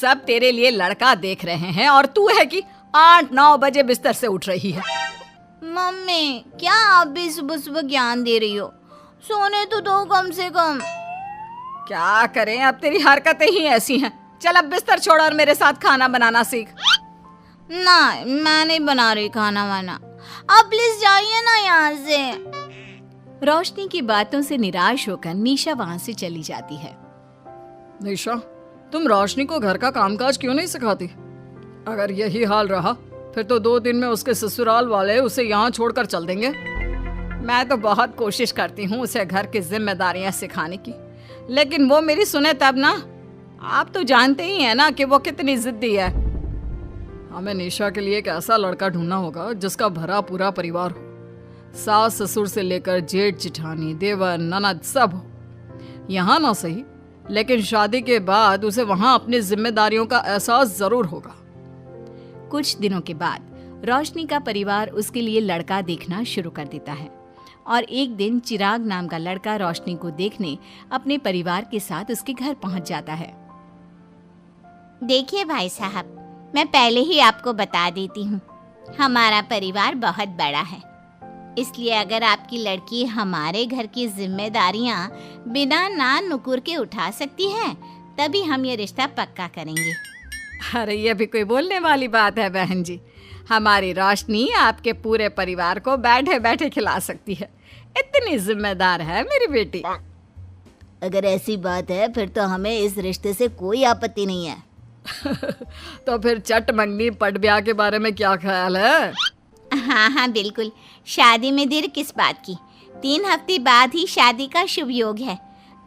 सब तेरे लिए लड़का देख रहे हैं और तू है कि 8-9 बजे बिस्तर से उठ रही है। मम्मी, क्या आप भी सुबह सुबह ज्ञान दे रही हो? सोने तो दो कम से कम। क्या करें, अब तेरी हरकतें ही ऐसी हैं। चल अब बिस्तर छोड़ और मेरे साथ खाना बनाना सीख। ना, मैं नहीं बना रही खाना वाना। आप प्लीज जाइए ना यहाँ से। रोशनी की बातों से निराश होकर निशा वहाँ से चली जाती है। निशा, तुम रोशनी को घर का कामकाज क्यों नहीं सिखाती? अगर यही हाल रहा फिर तो 2 दिन में उसके ससुराल वाले उसे यहाँ छोड़कर चल देंगे। मैं तो बहुत कोशिश करती हूँ उसे घर की जिम्मेदारियाँ सिखाने की, लेकिन वो मेरी सुने तब ना। आप तो जानते ही हैं ना कि वो कितनी जिद्दी है। हमें निशा के लिए एक ऐसा लड़का ढूंढना होगा जिसका भरा पूरा परिवार हो, सास ससुर से लेकर जेठ जिठानी देवर ननद सब हो। यहाँ ना सही, लेकिन शादी के बाद उसे वहाँ अपनी जिम्मेदारियों का एहसास जरूर होगा। कुछ दिनों के बाद रोशनी का परिवार उसके लिए लड़का देखना शुरू कर देता है और एक दिन चिराग नाम का लड़का रोशनी को देखने अपने परिवार के साथ उसके घर पहुंच जाता है। देखिए भाई साहब, मैं पहले ही आपको बता देती हूँ, हमारा परिवार बहुत बड़ा है, इसलिए अगर आपकी लड़की हमारे घर की जिम्मेदारियाँ बिना नान नुकुर के उठा सकती है तभी हम ये रिश्ता पक्का करेंगे। अरे ये भी कोई बोलने वाली बात है बहन जी। हमारी रोशनी आपके पूरे परिवार को बैठे बैठे खिला सकती है, इतनी जिम्मेदार है मेरी बेटी। अगर ऐसी बात है फिर तो हमें इस रिश्ते से कोई आपत्ति नहीं है। तो फिर चट मंगनी पट ब्याह के बारे में क्या ख्याल है? हाँ बिल्कुल, शादी में देर किस बात की, 3 हफ्ते बाद ही शादी का शुभ योग है।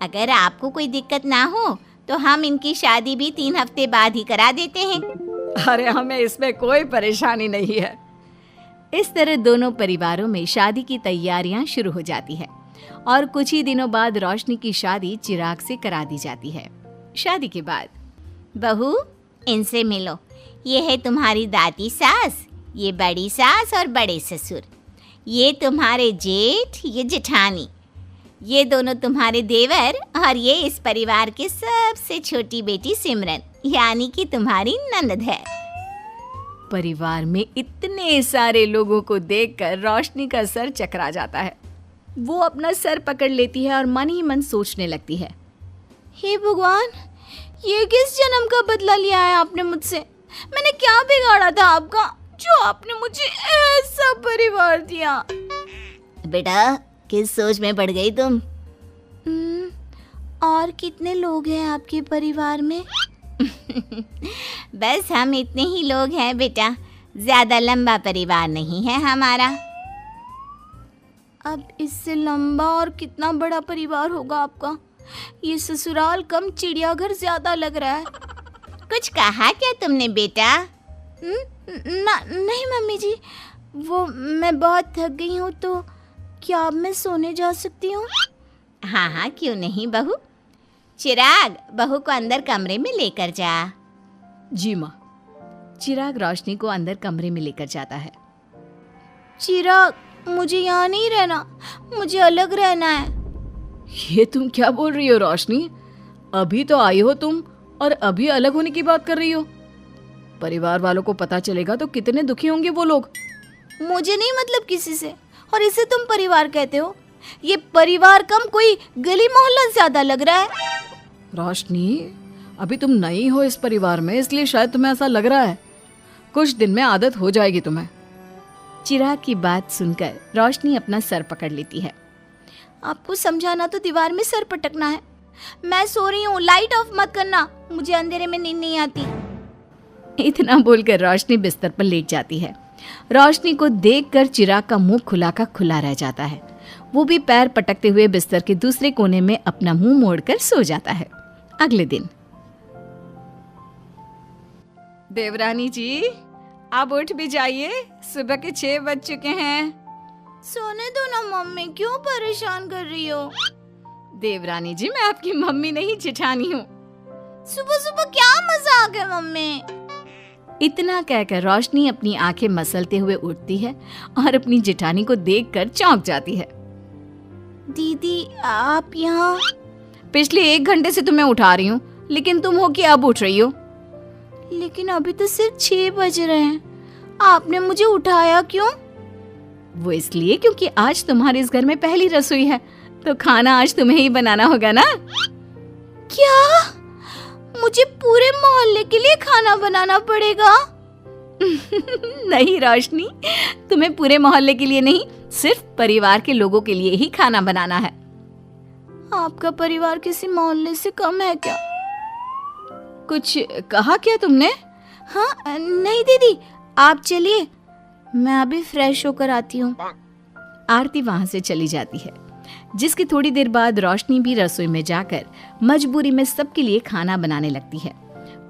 अगर आपको कोई दिक्कत ना हो तो हम इनकी शादी भी 3 हफ्ते बाद ही करा देते हैं। अरे हमें इसमें कोई परेशानी नहीं है। इस तरह दोनों परिवारों में शादी की तैयारियां शुरू हो जाती है और कुछ ही दिनों बाद रोशनी की शादी चिराग से करा दी जाती है। शादी के बाद, बहू इनसे मिलो, ये है तुम्हारी दादी सास, ये बड़ी सास और बड़े ससुर, ये तुम्हारे जेठ, ये जेठानी, ये दोनों तुम्हारे देवर और ये इस परिवार की सबसे छोटी बेटी सिमरन, यानी कि तुम्हारी ननद है। परिवार में इतने सारे लोगों को देखकर रोशनी का सर चकरा जाता है। वो अपना सर पकड़ लेती है और मन ही मन सोचने लगती है, हे भगवान, ये किस जन्म का बदला लिया है आपने मुझसे? मैंने क्या बिगाड़ा था आपका जो आपने मुझे ऐसा परिवार दिया? बेटा, किस सोच में पड़ गई तुम? और कितने लोग हैं आपके परिवार में? बस हम इतने ही लोग हैं बेटा, ज्यादा लंबा परिवार नहीं है हमारा। अब इससे लंबा और कितना बड़ा परिवार होगा आपका? ये ससुराल कम चिड़ियाघर ज्यादा लग रहा है। कुछ कहा क्या तुमने बेटा? नहीं मम्मी जी, वो मैं बहुत थक गई हूँ, तो क्या अब मैं सोने जा सकती हूँ? हाँ क्यों नहीं बहू। चिराग, बहू को अंदर कमरे में लेकर जा। जी माँ। चिराग रोशनी को अंदर कमरे में लेकर जाता है। चिराग, मुझे यहाँ नहीं रहना, मुझे अलग रहना है। ये तुम क्या बोल रही हो रोशनी? अभी तो आई हो तुम और अभी अलग होने की बात कर रही हो। परिवार वालों को पता चलेगा तो कितने दुखी होंगे वो लोग। मुझे नहीं मतलब किसी से, और इसे तुम परिवार कहते हो? ये परिवार कम कोई गली मोहल्ला ज्यादा लग रहा है। रोशनी, अभी तुम नई हो इस परिवार में, इसलिए शायद तुम्हें ऐसा लग रहा है। कुछ दिन में आदत हो जाएगी तुम्हें। चिराग की बात सुनकर रोशनी अपना सर पकड़ लेती है। आपको समझाना तो दीवार में सर पटकना है। मैं सो रही हूँ, लाइट ऑफ मत करना, मुझे अंधेरे में नींद नहीं आती। इतना बोलकर रोशनी बिस्तर पर लेट जाती है। रोशनी को देखकर चिराग का मुंह खुला का खुला रह जाता है। वो भी पैर पटकते हुए बिस्तर के दूसरे कोने में अपना मुंह मोड़कर सो जाता है। अगले दिन, देवरानी जी, आप उठ भी जाइए, सुबह के 6 बज चुके हैं। सोने दो ना मम्मी, क्यों परेशान कर रही हो? देवरानी जी, मैं आपकी मम्मी नहीं जेठानी हूँ। सुबह सुबह क्या मजाक है मम्मी? इतना कहकर रोशनी अपनी आंखें मसलते हुए उठती है और अपनी जेठानी को देखकर चौंक जाती है। दीदी, आप यहाँ? पिछले 1 घंटे से तुम्हें उठा रही हूँ, लेकिन तुम हो कि अब उठ रही हो? लेकिन अभी तो सिर्फ 6 बज रहे हैं, आपने मुझे उठाया क्यों? वो इसलिए क्योंकि आज तुम्हारे इस घर में पहली रसोई है, तो खाना आज तुम्हें ही बनाना होगा ना। क्या? मुझे पूरे मोहल्ले के लिए खाना बनाना पड़ेगा? नहीं रोशनी, तुम्हें पूरे मोहल्ले के लिए नहीं, सिर्फ परिवार के लोगों के लिए ही खाना बनाना है। आपका परिवार किसी मोहल्ले से कम है क्या? कुछ कहा क्या तुमने? हाँ, नहीं दीदी, आप चलिए, मैं अभी फ्रेश होकर आती हूँ। आरती वहां से चली जाती है, जिसकी थोड़ी देर बाद रोशनी भी रसोई में जाकर मजबूरी में सबके लिए खाना बनाने लगती है।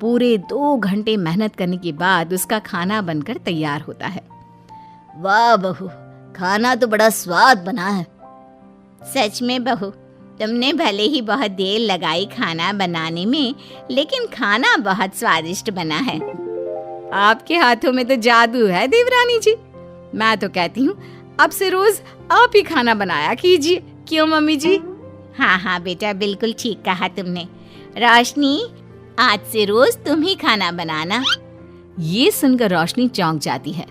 पूरे 2 घंटे मेहनत करने के बाद उसका खाना बनकर तैयार होता है। वाह बहू, खाना तो बड़ा स्वाद बना है। सच में बहू, तुमने भले ही बहुत देर लगाई खाना बनाने में, लेकिन खाना बहुत स्वादिष्ट बना है। आपके हाथों में तो जादू है देवरानी जी। मैं तो कहती हूँ अब से रोज आप ही खाना बनाया कीजिए, क्यों मम्मी जी? हाँ हाँ बेटा, बिल्कुल ठीक कहा तुमने। रोशनी, आज से रोज तुम ही खाना बनाना। ये सुनकर रोशनी चौंक जाती है।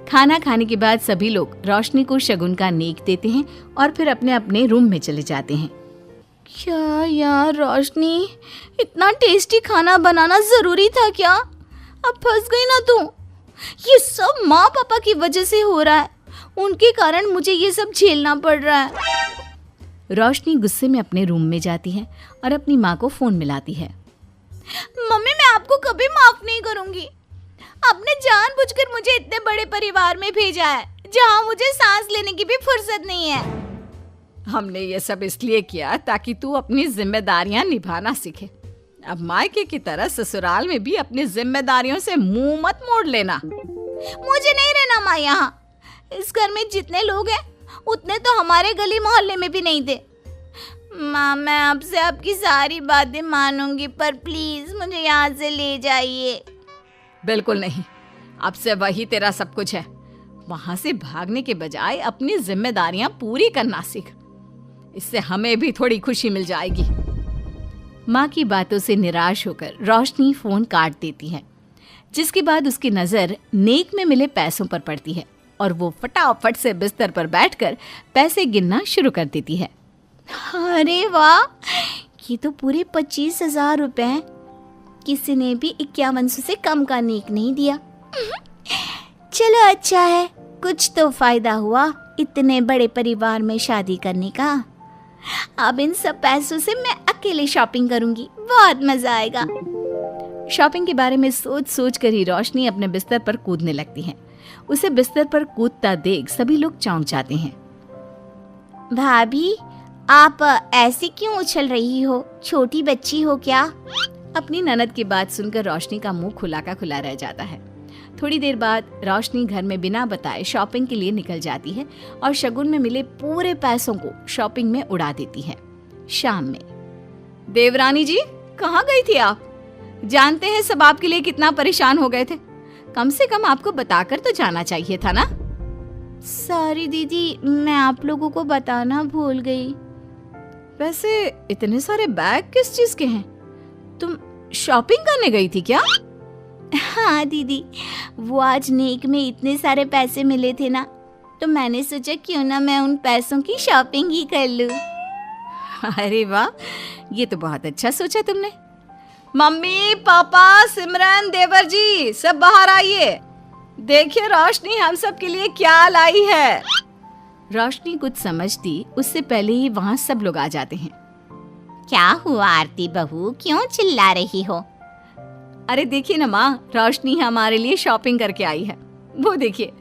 खाना खाने के बाद सभी लोग रोशनी को शगुन का नेक देते हैं और फिर अपने अपने रूम में चले जाते हैं। क्या यार रोशनी, इतना टेस्टी खाना बनाना जरूरी था क्या? अब फंस गई ना तू। ये सब माँ पापा की वजह से हो रहा है, उनके कारण मुझे ये सब झेलना पड़ रहा है। रोशनी गुस्से में अपने रूम में जाती है और अपनी माँ को फोन मिलाती है। मम्मी, मैं आपको कभी माफ नहीं करूंगी। आपने जानबूझकर मुझे इतने बड़े परिवार में भेजा है, जहाँ मुझे सांस लेने की भी फुर्सत नहीं है। हमने ये सब इसलिए किया ताकि तू अपनी जिम्मेदारियां निभाना सीखे। अब मायके की तरह ससुराल में भी अपनी जिम्मेदारियों से मुंह मत मोड़ लेना। मुझे नहीं रहना माँ यहाँ। इस घर में जितने लोग हैं उतने तो हमारे गली मोहल्ले में भी नहीं थे। माँ, मैं आपसे आपकी सारी बातें मानूंगी, पर प्लीज मुझे यहाँ से ले जाइए। बिल्कुल नहीं, अब से वही तेरा सब कुछ है। वहां से भागने के बजाय अपनी जिम्मेदारियां पूरी करना सीख, इससे हमें भी थोड़ी खुशी मिल जाएगी। माँ की बातों से निराश होकर रोशनी फोन काट देती है, जिसके बाद उसकी नजर नेक में मिले पैसों पर पड़ती है और वो फटाफट से बिस्तर पर बैठकर पैसे गिनना शुरू कर देती है। अरे वाह, ये तो पूरे 25,000 रुपए हैं। किसी ने भी 5100 से कम का नेक नहीं दिया। चलो अच्छा है, कुछ तो फायदा हुआ इतने बड़े परिवार में शादी करने का। अब इन सब पैसों से मैं अकेले शॉपिंग करूंगी, बहुत मजा आएगा। शॉपिंग के बारे में सोच सोच कर ही रोशनी अपने बिस्तर पर कूदने लगती है। उसे बिस्तर पर कूदता देख सभी लोग चौंक जाते हैं। भाभी, आप ऐसे क्यों उछल रही हो? छोटी बच्ची हो क्या? अपनी ननद की बात सुनकर रोशनी का मुंह खुला का खुला रह जाता है। थोड़ी देर बाद रोशनी घर में बिना बताए शॉपिंग के लिए निकल जाती है और शगुन में मिले पूरे पैसों को शॉपिंग में उड़ा देती है। शाम में, देवरानी जी, कहाँ गई थी आप? जानते हैं सब आपके लिए कितना परेशान हो गए थे। कम से कम आपको बताकर तो जाना चाहिए था ना। सॉरी दीदी, मैं आप लोगों को बताना भूल गई। वैसे इतने सारे बैग किस चीज के हैं? तुम शॉपिंग करने गई थी क्या? हाँ दीदी, वो आज नेक में इतने सारे पैसे मिले थे ना, तो मैंने सोचा क्यों ना मैं उन पैसों की शॉपिंग ही कर लूं। अरे वाह, ये तो बहुत अच्छा सोचा तुमने। मम्मी, पापा, सिमरन, देवर जी, सब बाहर आइए। देखिए रोशनी हम सब के लिए क्या लाई है। रोशनी कुछ समझती उससे पहले ही वहाँ सब लोग आ जाते हैं। क्या हुआ आरती बहू, क्यों चिल्ला रही हो? अरे देखिए ना माँ, रोशनी हमारे लिए शॉपिंग करके आई है। वो देखिए,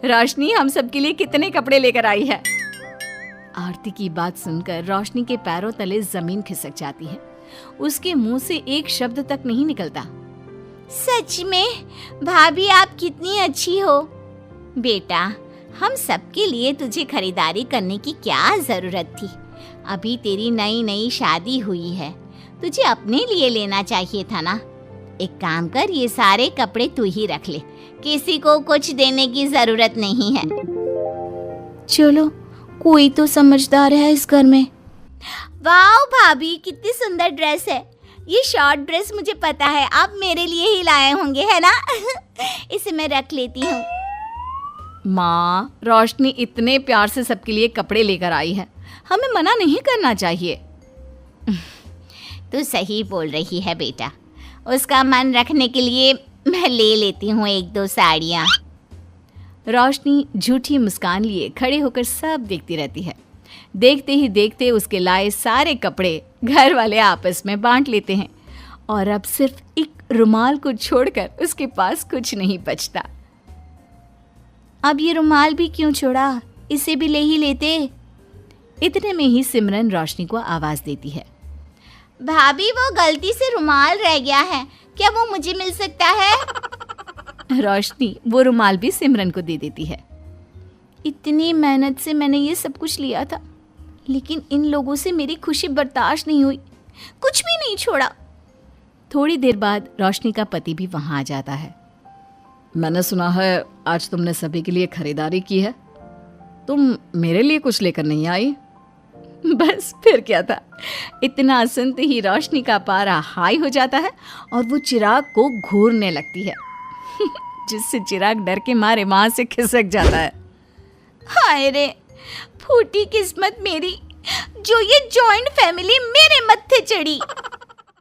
रोशनी हम सब के लिए कितने कपड़े लेकर आई है। आरती की बात सुनकर रोशनी के पैरों तले जमीन खिसक जाती है। उसके मुंह से एक शब्द तक नहीं निकलता। सच में भाभी, आप कितनी अच्छी हो। बेटा, हम सबके लिए तुझे खरीदारी करने की क्या जरूरत थी? अभी तेरी नई नई शादी हुई है, तुझे अपने लिए लेना चाहिए था ना। एक काम कर, ये सारे कपड़े तू ही रख ले, किसी को कुछ देने की जरूरत नहीं है। चलो, कोई तो समझदार है इस घर में। वाह भाभी, कितनी सुंदर ड्रेस है, ये शॉर्ट ड्रेस मुझे पता है, आप मेरे लिए ही लाए होंगे, है ना? इसे मैं रख लेती हूँ। माँ, रोशनी इतने प्यार से सबके लिए कपड़े लेकर आई है, हमें मना नहीं करना चाहिए। तू सही बोल रही है बेटा, उसका मन रखने के लिए मैं ले लेती हूँ 1-2 साड़ियाँ। रोशनी झूठी मुस्कान लिए खड़े होकर सब देखती रहती है। देखते ही देखते उसके लाए सारे कपड़े घर वाले आपस में बांट लेते हैं और अब सिर्फ एक रुमाल को छोड़कर उसके पास कुछ नहीं बचता। अब ये रुमाल भी क्यों छोड़ा, इसे भी ले ही लेते। इतने में ही सिमरन रोशनी को आवाज देती है। भाभी, वो गलती से रुमाल रह गया है, क्या वो मुझे मिल सकता है? रोशनी वो रुमाल भी सिमरन को दे देती है। इतनी मेहनत से मैंने ये सब कुछ लिया था, लेकिन इन लोगों से मेरी खुशी बर्दाश्त नहीं हुई, कुछ भी नहीं छोड़ा। थोड़ी देर बाद रोशनी का पति भी वहां आ जाता है। मैंने सुना है आज तुमने सभी के लिए खरीदारी की है, तुम मेरे लिए कुछ लेकर नहीं आई? बस फिर क्या था, इतना सुनते ही रोशनी का पारा हाई हो जाता है और वो चिराग को घूरने लगती है, जिससे चिराग डर के मारे वहां से खिसक जाता है। हाय रे, फूटी किस्मत मेरी, जो ये जॉइंट फैमिली मेरे मत्थे चढ़ी।